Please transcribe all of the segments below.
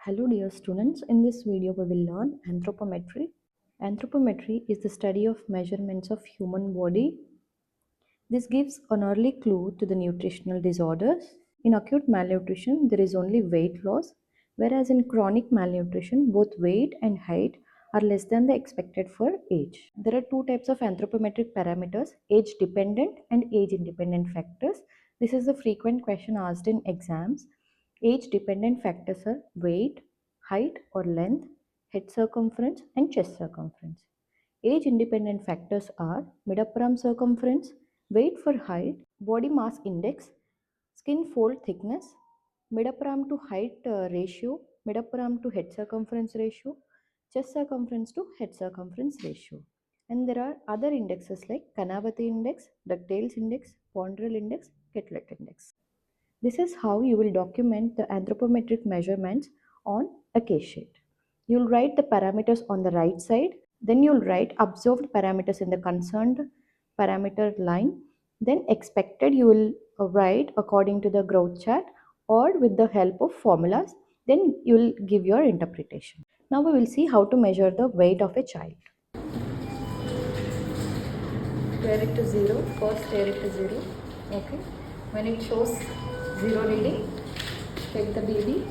Hello dear students, in this video we will learn anthropometry. Anthropometry is the study of measurements of human body. This gives an early clue to the nutritional disorders. In acute malnutrition, there is only weight loss, whereas in chronic malnutrition, both weight and height are less than the expected for age. There are two types of anthropometric parameters, age dependent and age independent factors. This is a frequent question asked in exams. Age dependent factors are weight, height or length, head circumference and chest circumference. Age independent factors are mid-upper arm circumference, weight for height, body mass index, skin fold thickness, mid-upper arm to height ratio, mid-upper arm to head circumference ratio, chest circumference to head circumference ratio. And there are other indexes like Kanavati index, Ductales index, Ponderal index, Ketlet index. This is how you will document the anthropometric measurements on a case sheet. You'll write the parameters on the right side, then you'll write observed parameters in the concerned parameter line, then expected you will write according to the growth chart or with the help of formulas, then you'll give your interpretation. Now we will see how to measure the weight of a child. Tear it to 0, first tear it to 0, okay. When it shows 0 reading, take the baby.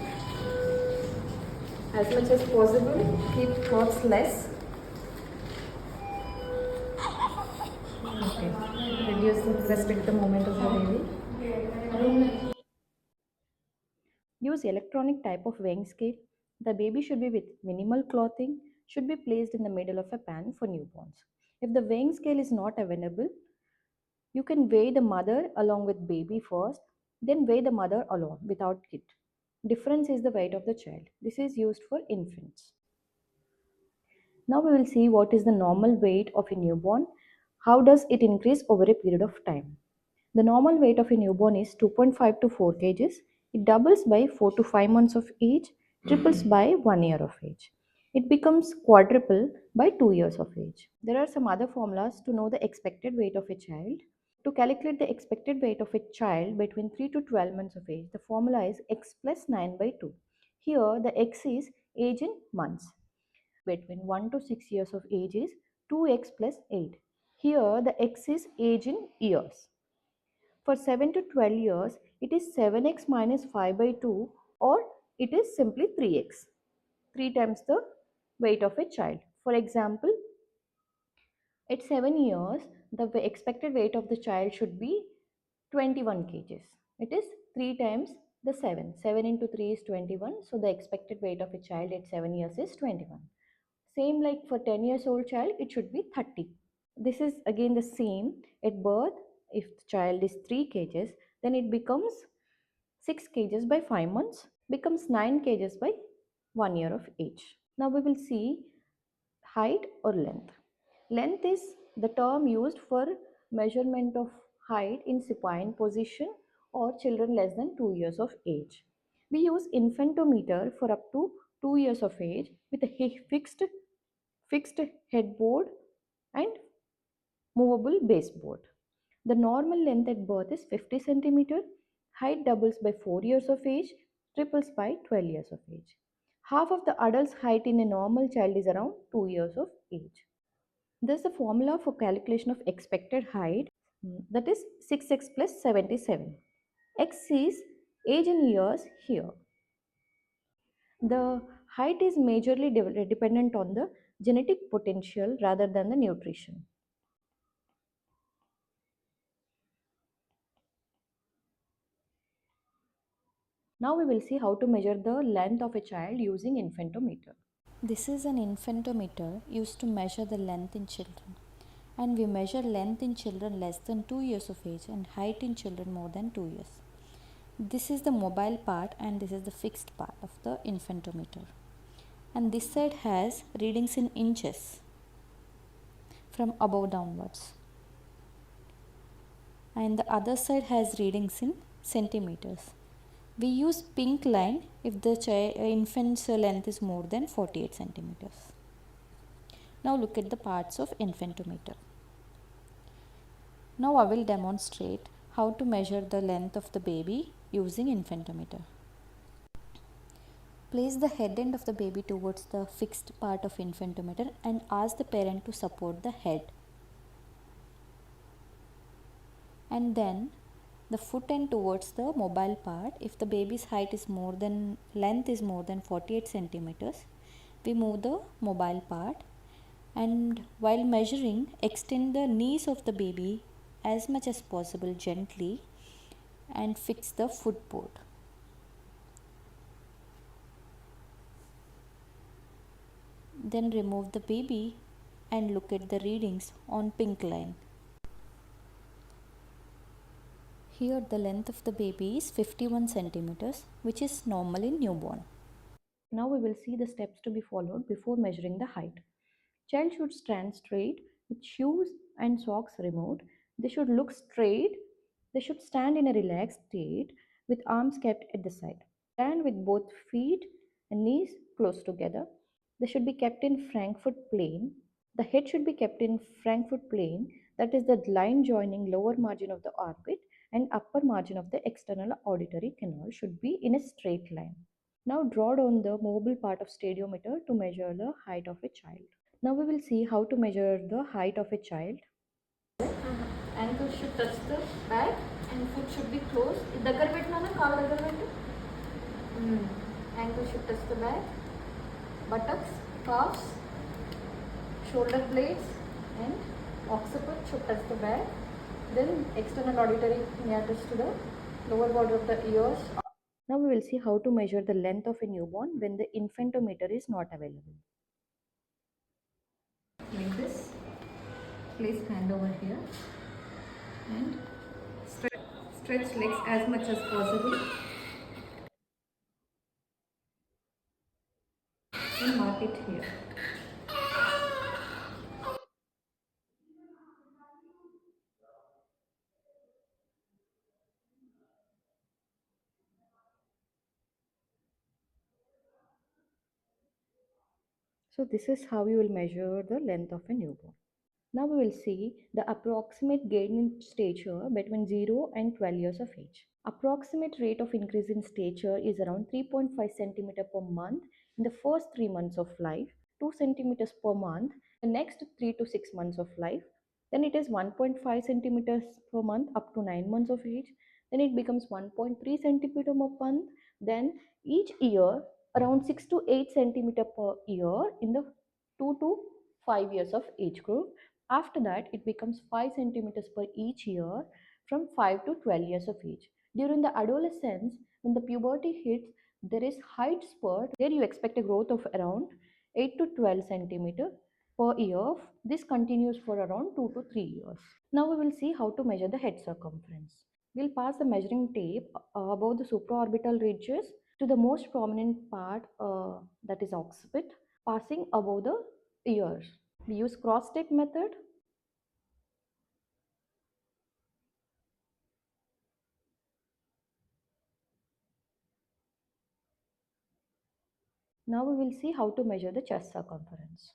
As much as possible, keep clothes less. Okay. Restrict the movement of the baby. Use electronic type of weighing scale. The baby should be with minimal clothing, should be placed in the middle of a pan for newborns. If the weighing scale is not available, you can weigh the mother along with baby first, then weigh the mother alone without kit. Difference is the weight of the child. This is used for infants. Now we will see what is the normal weight of a newborn. How does it increase over a period of time? The normal weight of a newborn is 2.5 to 4 kgs. It doubles by 4 to 5 months of age, triples by 1 year of age. It becomes quadruple by 2 years of age. There are some other formulas to know the expected weight of a child. To calculate the expected weight of a child between 3 to 12 months of age, the formula is x plus 9 by 2. Here the x is age in months. Between 1 to 6 years of age is 2x plus 8. Here the x is age in years. For 7 to 12 years, it is 7x minus 5 by 2 or it is simply 3x. 3 times the weight of a child. For example, at 7 years, the expected weight of the child should be 21 kgs. It is 3 times the 7. 7 into 3 is 21. So the expected weight of a child at 7 years is 21. Same like for 10 years old child, it should be 30. This is again the same at birth. If the child is 3 kgs, then it becomes 6 kgs by 5 months, becomes 9 kgs by 1 year of age. Now we will see height or length. Length is the term used for measurement of height in supine position or children less than 2 years of age. We use infantometer for up to 2 years of age with a fixed headboard and movable baseboard. The normal length at birth is 50 cm. Height doubles by 4 years of age, triples by 12 years of age. Half of the adult's height in a normal child is around 2 years of age. Thus the formula for calculation of expected height, that is 6x plus 77. X is age in years here. The height is majorly dependent on the genetic potential rather than the nutrition. Now we will see how to measure the length of a child using infantometer. This is an infantometer used to measure the length in children. And we measure length in children less than 2 years of age and height in children more than 2 years. This is the mobile part and this is the fixed part of the infantometer. And this side has readings in inches from above downwards. And the other side has readings in centimeters. We use pink line if the infant's length is more than 48 centimeters. Now look at the parts of infantometer. Now I will demonstrate how to measure the length of the baby using infantometer. Place the head end of the baby towards the fixed part of infantometer and ask the parent to support the head. And then the foot end towards the mobile part. If the baby's length is more than 48 centimeters, we move the mobile part, and while measuring, extend the knees of the baby as much as possible gently and fix the footboard. Then remove the baby and look at the readings on pink line. Here the length of the baby is 51 centimeters, which is normal in newborn. Now we will see the steps to be followed before measuring the height. Child should stand straight with shoes and socks removed. They should look straight. They should stand in a relaxed state with arms kept at the side. Stand with both feet and knees close together. They should be kept in Frankfurt plane. The head should be kept in Frankfurt plane, that is the line joining lower margin of the armpit and upper margin of the external auditory canal should be in a straight line. Now draw down the mobile part of stadiometer to measure the height of a child. Now we will see how to measure the height of a child. Ankle should touch the back and foot should be closed. దగ్గర పెట్టినా కాలు దగ్గర పెట్టు. Ankle should touch the back, buttocks, calves, shoulder blades and occiput should touch the back. Then external auditory near touch to the lower border of the ears. Now we will see how to measure the length of a newborn when the infantometer is not available. Like this. Place hand over here and stretch legs as much as possible and mark it here. So this is how you will measure the length of a newborn. Now we will see the approximate gain in stature between 0 and 12 years of age. Approximate rate of increase in stature is around 3.5 centimeter per month in the first 3 months of life, 2 centimeters per month the next 3 to 6 months of life, then it is 1.5 centimeters per month up to 9 months of age, then it becomes 1.3 centimeter per month, then each year around 6 to 8 centimeter per year in the 2 to 5 years of age group. After that, it becomes 5 centimeters per each year from 5 to 12 years of age. During the adolescence, when the puberty hits, there is height spurt. There you expect a growth of around 8 to 12 centimeter per year. This continues for around 2 to 3 years. Now we will see how to measure the head circumference. We'll pass the measuring tape above the supraorbital ridges to the most prominent part, that is occiput, passing above the ears. We use cross tape method. Now we will see how to measure the chest circumference.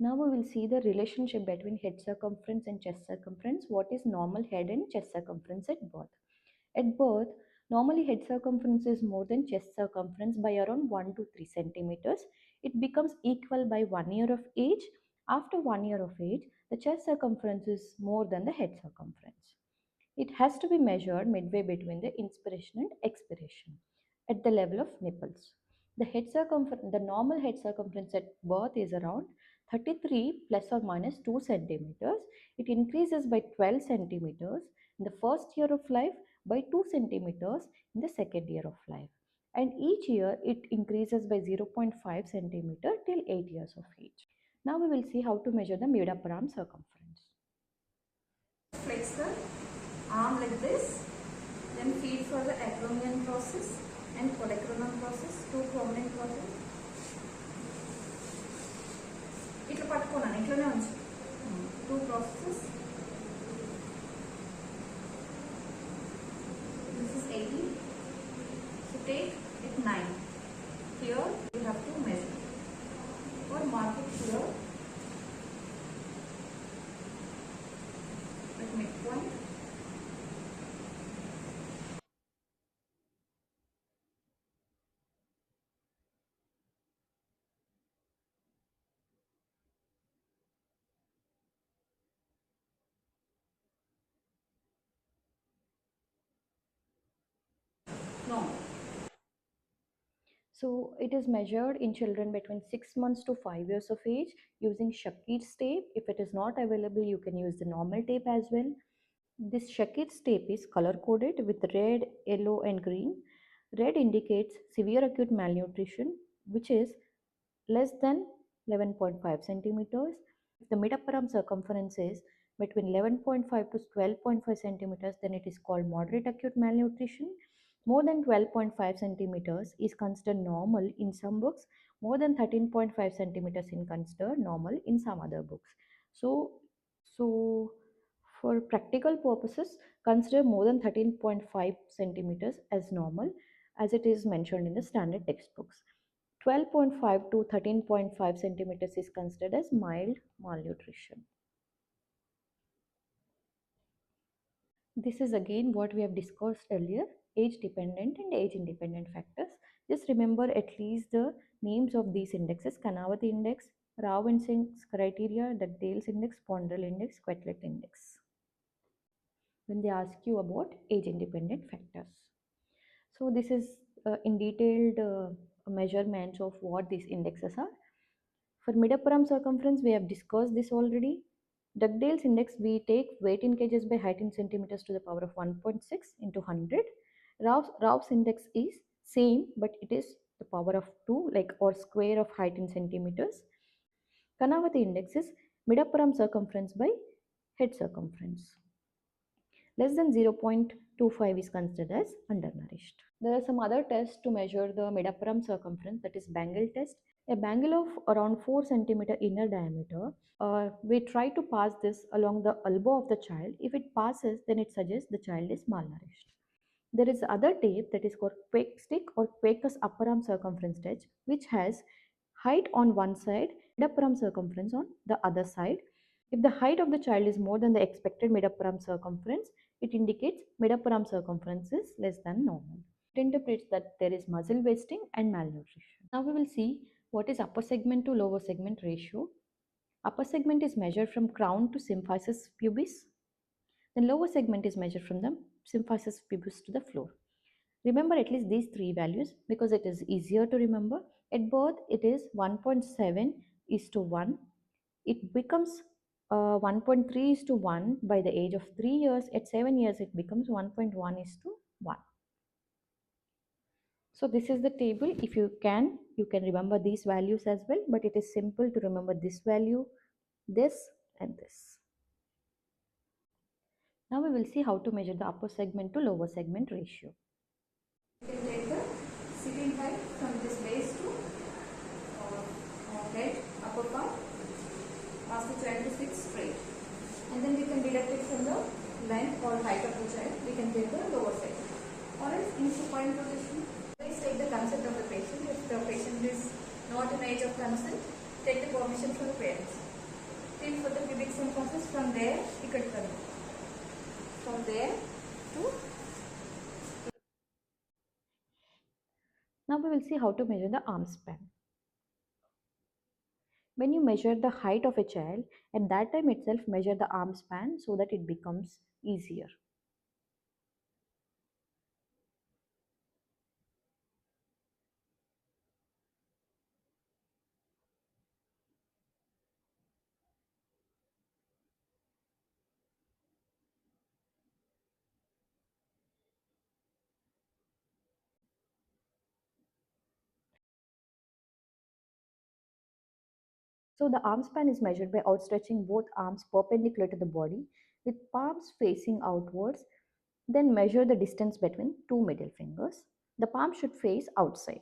Now we will see the relationship between head circumference and chest circumference. What is normal head and chest circumference at birth? At birth, normally head circumference is more than chest circumference by around 1 to 3 centimeters. It becomes equal by 1 year of age. After 1 year of age, the chest circumference is more than the head circumference. It has to be measured midway between the inspiration and expiration at the level of nipples. The normal head circumference at birth is around 33 plus or minus 2 centimeters. It increases by 12 centimeters in the first year of life, by 2 centimeters in the second year of life. And each year it increases by 0.5 centimeter till 8 years of age. Now we will see how to measure the mid-upper arm circumference. Flex the arm like this, then feed for the acromion process and polychronal process, two prominent processes. ఇట్లా పట్టుకున్నాను ఇట్లనే ఉంచు. Two processes. This is 80. So take it 9. Here you have to measure or mark it here at midpoint. No. So it is measured in children between 6 months to 5 years of age using Shakir's tape. If it is not available, you can use the normal tape as well. This Shakir's tape is color coded with red, yellow, and green. Red indicates severe acute malnutrition, which is less than 11.5 centimeters. If the mid upper arm circumference is between 11.5 to 12.5 centimeters, then it is called moderate acute malnutrition. More than 12.5 centimeters is considered normal in some books. More than 13.5 centimeters is considered normal in some other books. So for practical purposes, consider more than 13.5 centimeters as normal as it is mentioned in the standard textbooks. 12.5 to 13.5 centimeters is considered as mild malnutrition. This is again what we have discussed earlier, age dependent and age independent factors. Just remember at least the names of these indexes: Kanavati index, Rao index criteria, Dugdale's index, Pondrel index, Quetelet index, when they ask you about age independent factors. So this is in detailed measurements of what these indexes are. For mid-upper arm circumference, we have discussed this already. Dugdale's index, we take weight in kgs by height in centimeters to the power of 1.6 into 100. Rao's index is same, but it is the power of 2, like, or square of height in centimeters. Kanavati index is mid-upper arm circumference by head circumference. Less than 0.25 is considered as undernourished. There are some other tests to measure the mid-upper arm circumference, that is bangle test. A bangle of around 4 centimeter inner diameter, we try to pass this along the elbow of the child. If it passes, then it suggests the child is malnourished. There is other tape that is called quake stick or Quaker's upper arm circumference test, which has height on one side, mid upper arm circumference on the other side. If the height of the child is more than the expected mid upper arm circumference, it indicates mid upper arm circumference is less than normal. It interprets that there is muscle wasting and malnutrition. Now we will see what is upper segment to lower segment ratio. Upper segment is measured from crown to symphysis pubis. Then lower segment is measured from the symphysis pubis to the floor. Remember at least these three values because it is easier to remember. At birth, it is 1.7 is to 1. It becomes 1.3 is to 1 by the age of 3 years. At 7 years, it becomes 1.1 is to 1. So this is the table. If you can remember these values as well, but it is simple to remember this value, this and this. Now we will see how to measure the upper segment to lower segment ratio. You can take the sitting height from this base to head, upper part, ask the child to sit straight. And then we can deduct it from the length or height of the child. We can take the lower segment. Or else in supine position, please take the consent of the patient. If the patient is not in age of consent, take the permission from the parents. Till for the pubic symphysis, from there, from there to. Now we will see how to measure the arm span. When you measure the height of a child, at that time itself measure the arm span so that it becomes easier. So the arm span is measured by outstretching both arms perpendicular to the body with palms facing outwards. Then measure the distance between two middle fingers. The palm should face outside.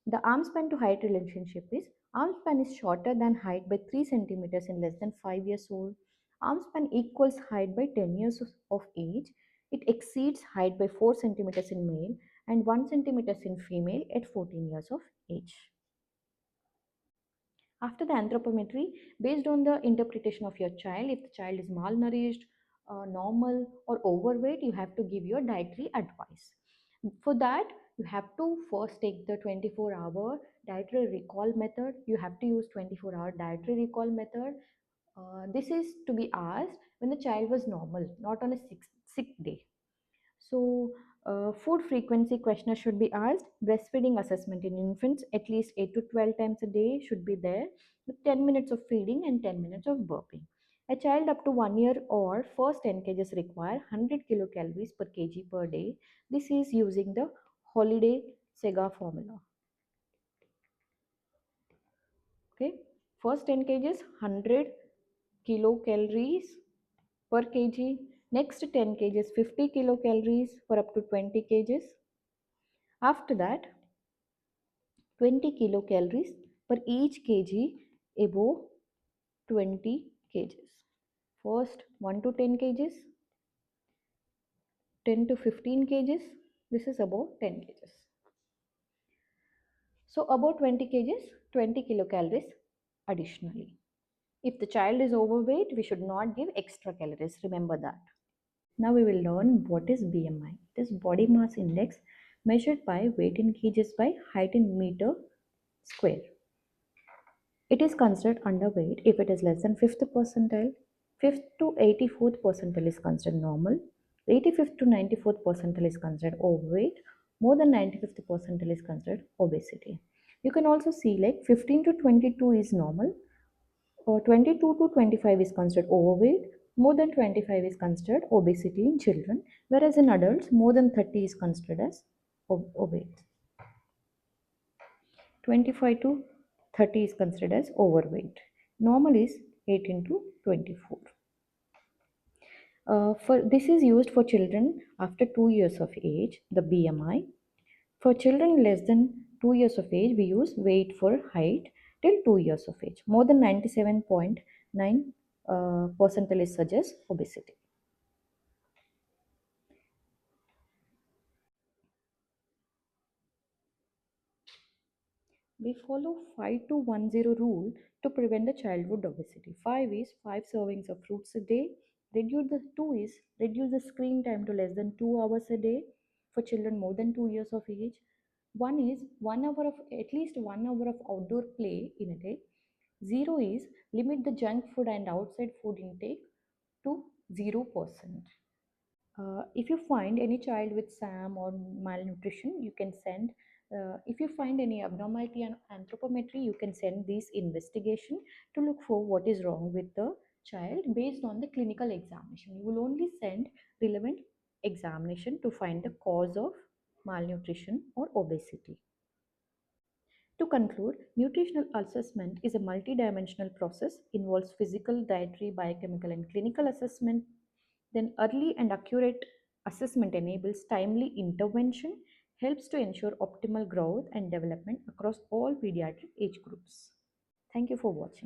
The arm span to height relationship is Arm span is shorter than height by 3 centimeters in less than 5 years old. Arm span equals height by 10 years of age. It exceeds height by 4 centimeters in male and 1 centimeters in female at 14 years of age. After the anthropometry, based on the interpretation of your child, if the child is malnourished, normal, or overweight, you have to give your dietary advice. For that, you have to first take the 24-hour dietary recall method. You have to use 24-hour dietary recall method. This is to be asked when the child was normal, not on a sick day. So, food frequency questionnaire should be asked. Breastfeeding assessment in infants at least 8 to 12 times a day should be there, with 10 minutes of feeding and 10 minutes of burping. A child up to 1 year or first 10 kgs require 100 kilocalories per kg per day. This is using the holiday Sega formula. Okay, first 10 kgs 100 kilocalories per kg. Next 10 kgs 50 kilocalories for up to 20 kgs. After that, 20 kilocalories per each kg above 20 kgs. First 1 to 10 kgs, 10 to 15 kgs. This is above 10 kgs. So above 20 kgs, 20 kilocalories additionally. If the child is overweight, we should not give extra calories. Remember that. Now we will learn what is BMI. It is body mass index measured by weight in kgs by height in meter square. It is considered underweight if it is less than 5th percentile. 5th to 84th percentile is considered normal. 85th to 94th percentile is considered overweight. More than 95th percentile is considered obesity. You can also see like 15 to 22 is normal, or 22 to 25 is considered overweight. More than 25 is considered obesity in children, whereas in adults, more than 30 is considered as obese. 25 to 30 is considered as overweight. Normal is 18 to 24. For this is used for children after 2 years of age, the BMI. For children less than 2 years of age, we use weight for height till 2 years of age. More than 97.9 percentile suggests obesity. We follow 5 to 10 rule to prevent the childhood obesity. 5 is 5 servings of fruits a day. Reduce the 2 is reduce the screen time to less than 2 hours a day for children more than 2 years of age. 1 is 1 hour of at least 1 hour of outdoor play in a day. 0 is limit the junk food and outside food intake to 0%. If you find any child with SAM or malnutrition, you can send. If you find any abnormality and anthropometry, you can send this investigation to look for what is wrong with the child based on the clinical examination. You will only send relevant examination to find the cause of malnutrition or obesity. To conclude, nutritional assessment is a multidimensional process, involves physical, dietary, biochemical, and clinical assessment. Then early and accurate assessment enables timely intervention, helps to ensure optimal growth and development across all pediatric age groups. Thank you for watching.